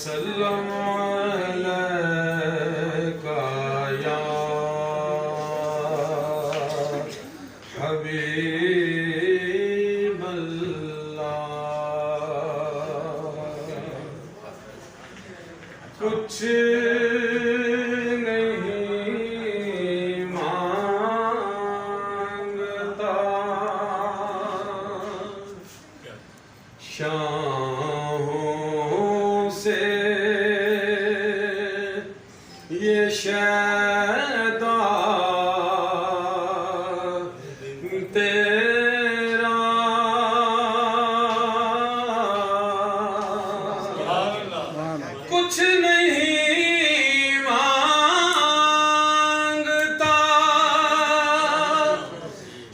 वसल्लम अलैका या हबीबल्लाह। कुछ नहीं मांगता शाहों से ये शैदा तेरा कुछ नहीं मांगता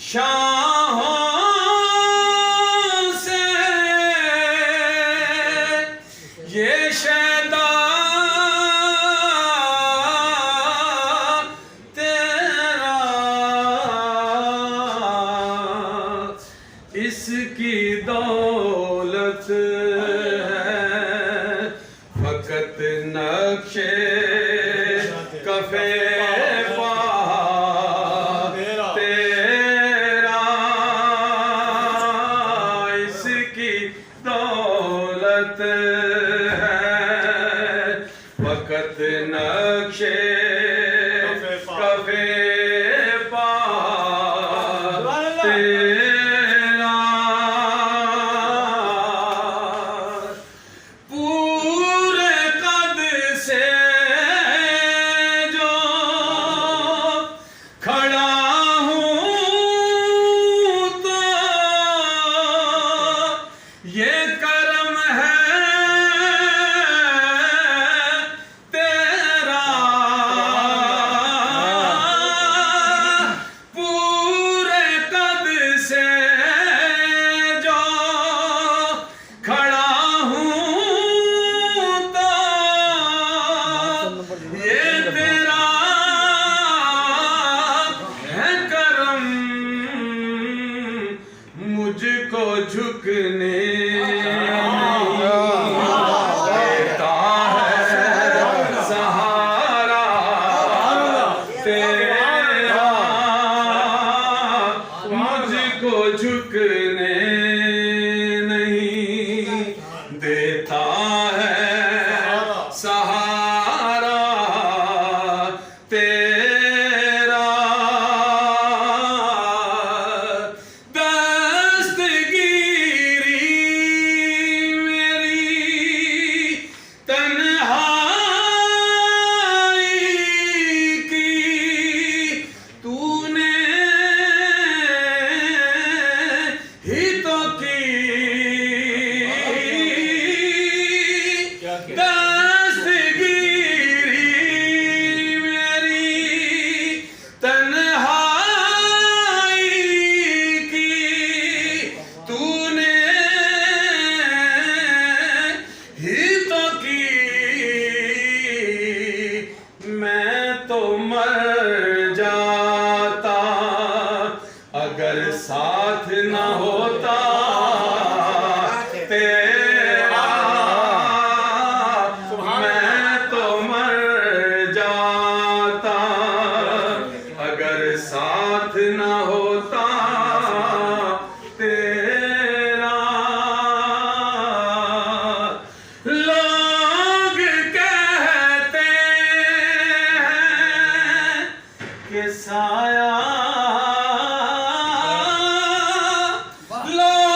शाहों से ये शैदा तेरा इसकी दौलत है फकत नक्शे कफे पा तेरा इसकी दौलत है फकत नक्शे कफे पा तेरा पूरे कद से जो खड़ा हूँ तो ये करम है तेरा। पूरे कद से जो खड़ा हूँ तो ये तेरा है करम मुझको झुकने देता है सहारा तेरा मुझको झुकने नहीं देता है सहारा तेरा। दस्तगीरी मेरी तन्हाई की तूने ही तो की। दस्तगीरी मेरी तन्हाई की तूने ही तो की। मैं तो मर जाता अगर साथ न होता तेरा। मैं तो मर जाता अगर साथ न होता तेरा। लोग कहते हैं कि साया लोग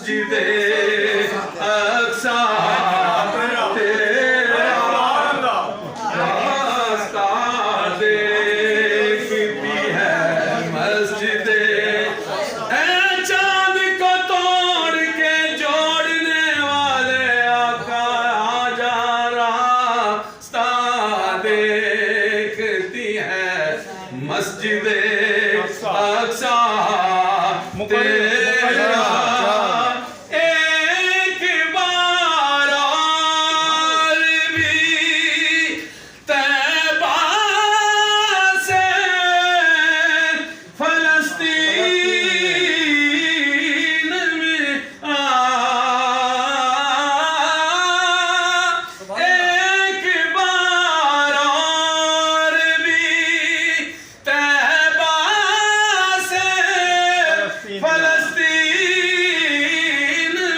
मस्जिदे अक्सा तेरा रास्ता देखती है मस्जिदे। ऐ चांद को तोड़ के जोड़ने वाले आका आजा रास्ता देखती है मस्जिदे अक्सा तेरा। एक बार और भी तैबा से फलस्तीन में आ। एक बार और भी तैबा से फलस्तीन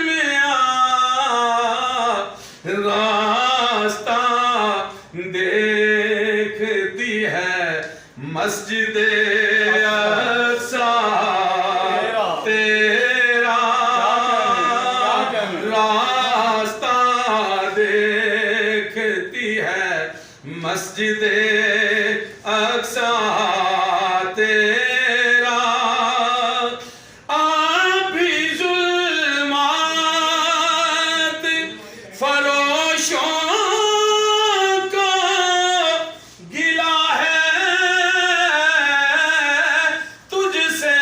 में आ। रास्ता देखती है मस्जिदे अक्सा तेरा। रास्ता देखती है मस्जिदे अक्सा तेरा। आप भी जुल्मात फरोशों को गिला है तुझसे।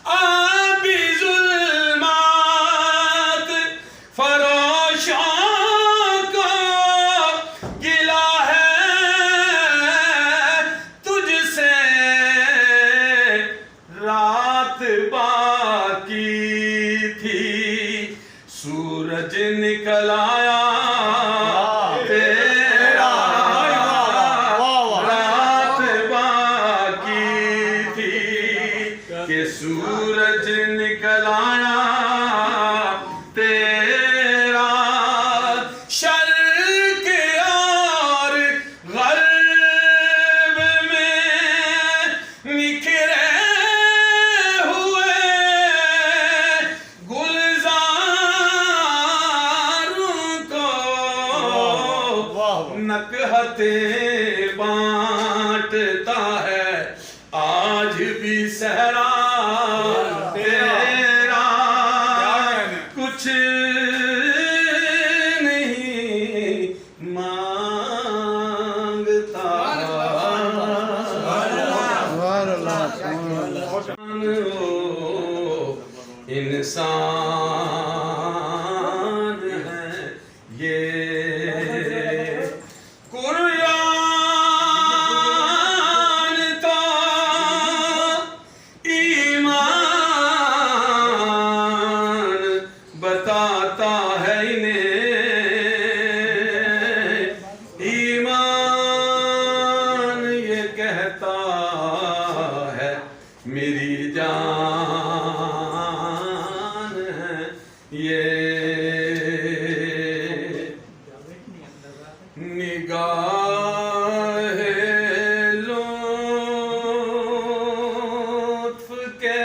आप भी जुल्मात फरोशों को गिला है तुझसे। रात बाकी थी सूरज निकल आया तेरा। रात बाकी थी कि सूरज निकल आया तेरा। शर्क और गर्ब में निखरे हुए गुलजारों को नकहते बांटता है आज भी सहरा तेरा। कुछ नहीं मांगता इंसान है ये। कुरान तो ईमान बताता है इन्हें। ईमान ये कहता है मेरी जान है ये। निगाहे लुत्फ के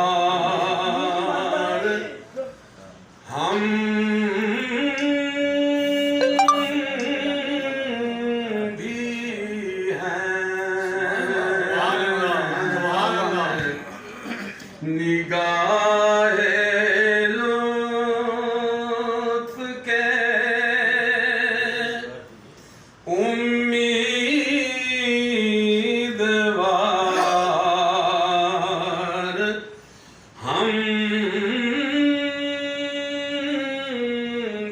उम्मीदवार हम भी हैं। निगाहे लुत्फ के उम्मीदवार हम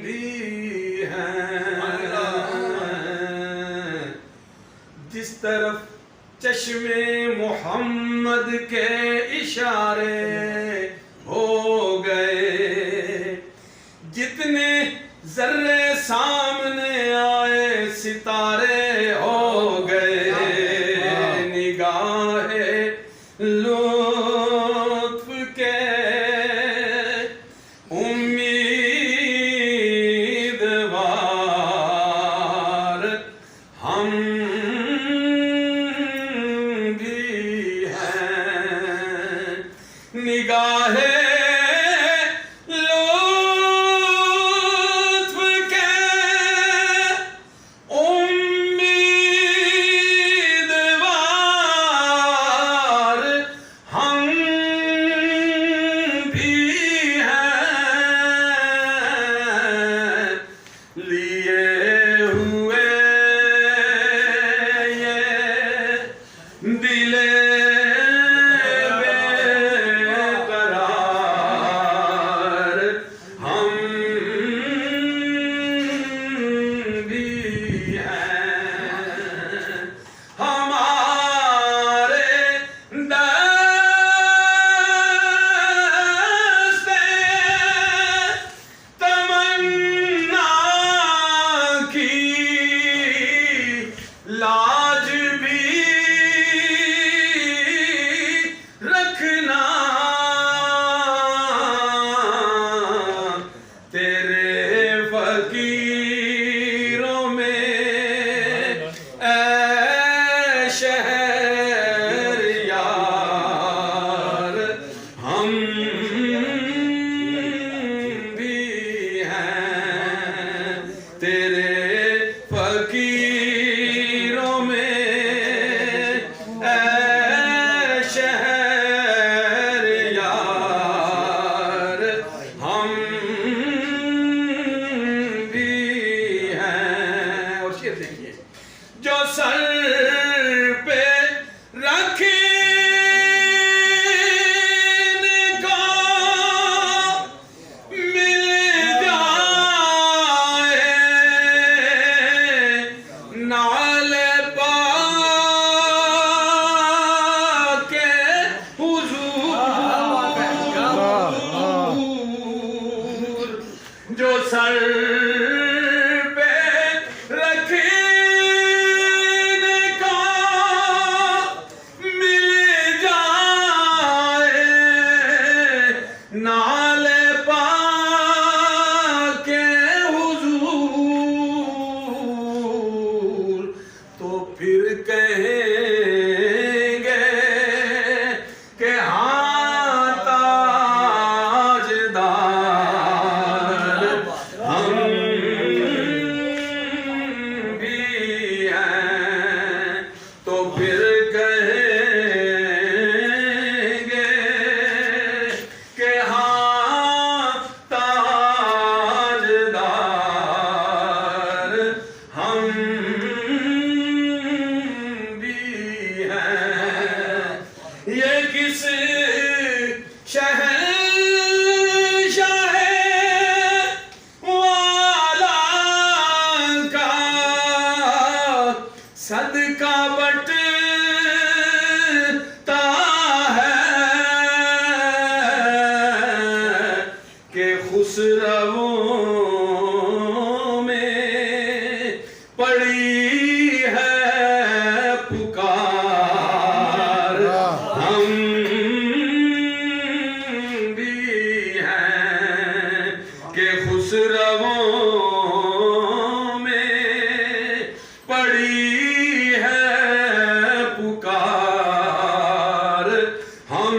भी हैं। जिस तरफ चश्मे मोहम्मद के इशारे हो गए, जितने जर्रे सामने आए सितारे हो गए। निगाहे लुत्फ के उम्मीदवार निगाहे लुत्फ के उम्मीदवार हम भी हैं, लिए हुए ये दिले बेकरार हम भी हैं। हमारे दस्ते तमन्ना की लाज भी रखना, तेरे फकीरों में ऐ शहरयार हम भी हैं, तेरे फकीरों में ऐ शहरयार हम भी हैं। और शेर देखिए, जो सर पे रखे इनको मिल जाए नाले पाके हुजूर, जो सर पे रखे इनको मिल जाए नाले पाके हुजूर, तो फिर कहेंगे कि हाँ ताजदार हम भी हैं, तो फिर कहेंगे कि हाँ ताजदार हम भी हैं। ये किस शहंशाह वाला का सदका बटता है कि खुसरवों में पड़ी है पुकार हम भी हैं, कि खुसरवों में पड़ी है पुकार हम